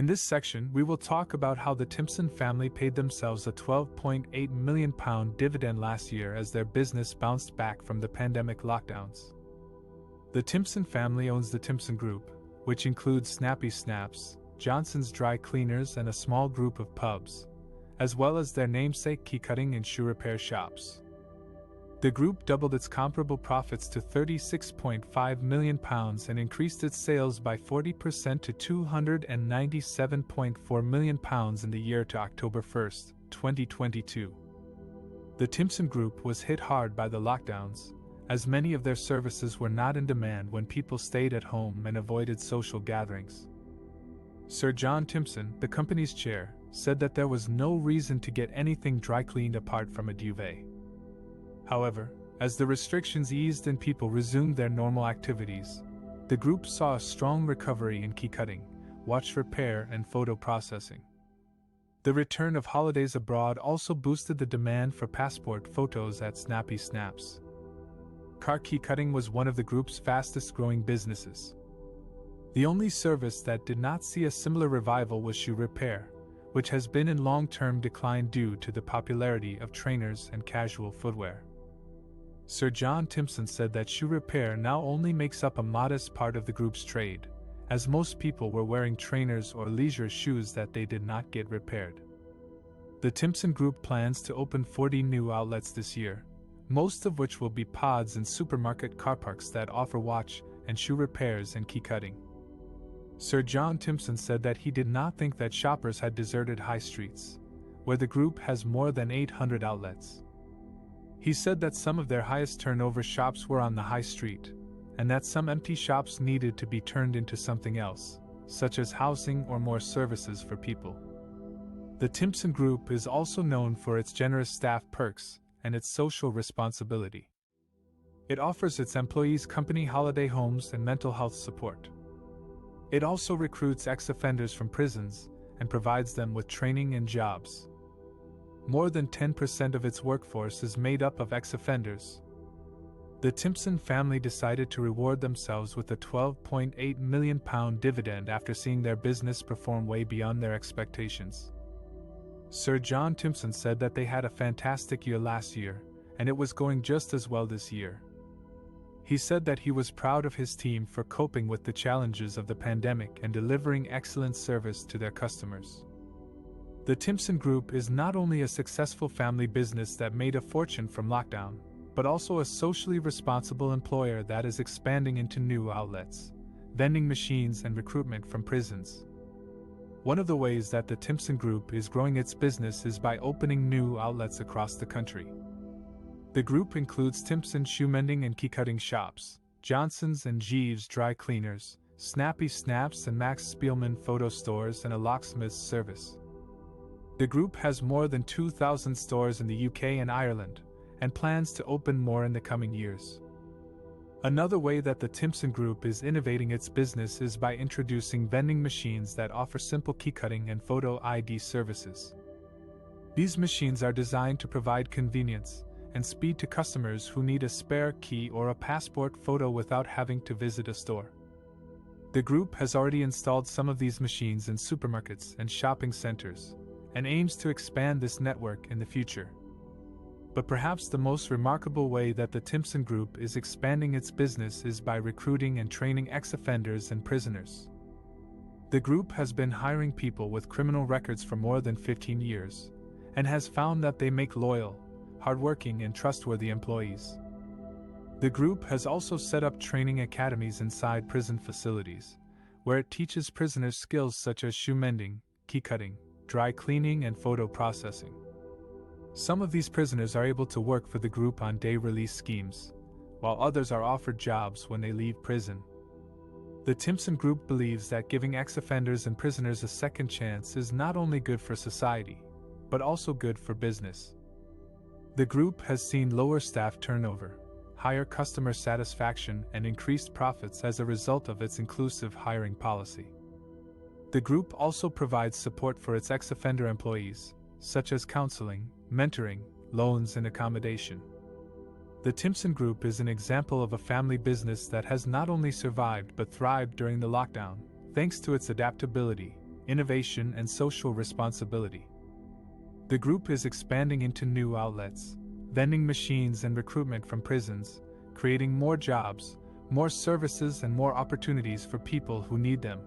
In this section, we will talk about how the Timpson family paid themselves a £12.8 million dividend last year as their business bounced back from the pandemic lockdowns. The Timpson family owns the Timpson Group, which includes Snappy Snaps, Johnson's Dry Cleaners, and a small group of pubs, as well as their namesake key cutting and shoe repair shops. The group doubled its comparable profits to £36.5 million and increased its sales by 40% to £297.4 million in the year to October 1, 2022. The Timpson Group was hit hard by the lockdowns, as many of their services were not in demand when people stayed at home and avoided social gatherings. Sir John Timpson, the company's chair, said that there was no reason to get anything dry cleaned apart from a duvet. However, as the restrictions eased and people resumed their normal activities, the group saw a strong recovery in key cutting, watch repair, and photo processing. The return of holidays abroad also boosted the demand for passport photos at Snappy Snaps. Car key cutting was one of the group's fastest growing businesses. The only service that did not see a similar revival was shoe repair, which has been in long-term decline due to the popularity of trainers and casual footwear. Sir John Timpson said that shoe repair now only makes up a modest part of the group's trade, as most people were wearing trainers or leisure shoes that they did not get repaired. The Timpson Group plans to open 40 new outlets this year, most of which will be pods and supermarket car parks that offer watch and shoe repairs and key cutting. Sir John Timpson said that he did not think that shoppers had deserted high streets, where the group has more than 800 outlets. He said that some of their highest turnover shops were on the high street, and that some empty shops needed to be turned into something else, such as housing or more services for people. The Timpson Group is also known for its generous staff perks and its social responsibility. It offers its employees company holiday homes and mental health support. It also recruits ex-offenders from prisons and provides them with training and jobs. More than 10% of its workforce is made up of ex-offenders. The Timpson family decided to reward themselves with a £12.8 million dividend after seeing their business perform way beyond their expectations. Sir John Timpson said that they had a fantastic year last year, and it was going just as well this year. He said that he was proud of his team for coping with the challenges of the pandemic and delivering excellent service to their customers. The Timpson Group is not only a successful family business that made a fortune from lockdown, but also a socially responsible employer that is expanding into new outlets, vending machines, and recruitment from prisons. One of the ways that the Timpson Group is growing its business is by opening new outlets across the country. The group includes Timpson shoe mending and key cutting shops, Johnson's and Jeeves Dry Cleaners, Snappy Snaps and Max Spielman photo stores, and a locksmith's service. The group has more than 2,000 stores in the UK and Ireland, and plans to open more in the coming years. Another way that the Timpson Group is innovating its business is by introducing vending machines that offer simple key cutting and photo ID services. These machines are designed to provide convenience and speed to customers who need a spare key or a passport photo without having to visit a store. The group has already installed some of these machines in supermarkets and shopping centers, and aims to expand this network in the future. But perhaps the most remarkable way that the Timpson Group is expanding its business is by recruiting and training ex-offenders and prisoners. The group has been hiring people with criminal records for more than 15 years, and has found that they make loyal, hardworking, and trustworthy employees. The group has also set up training academies inside prison facilities, where it teaches prisoners skills such as shoe mending, key cutting, dry cleaning, and photo processing. Some of these prisoners are able to work for the group on day release schemes, while others are offered jobs when they leave prison. The Timpson Group believes that giving ex-offenders and prisoners a second chance is not only good for society, but also good for business. The group has seen lower staff turnover, higher customer satisfaction, and increased profits as a result of its inclusive hiring policy. The group also provides support for its ex-offender employees, such as counseling, mentoring, loans, and accommodation. The Timpson Group is an example of a family business that has not only survived but thrived during the lockdown, thanks to its adaptability, innovation, and social responsibility. The group is expanding into new outlets, vending machines and recruitment from prisons, creating more jobs, more services, and more opportunities for people who need them.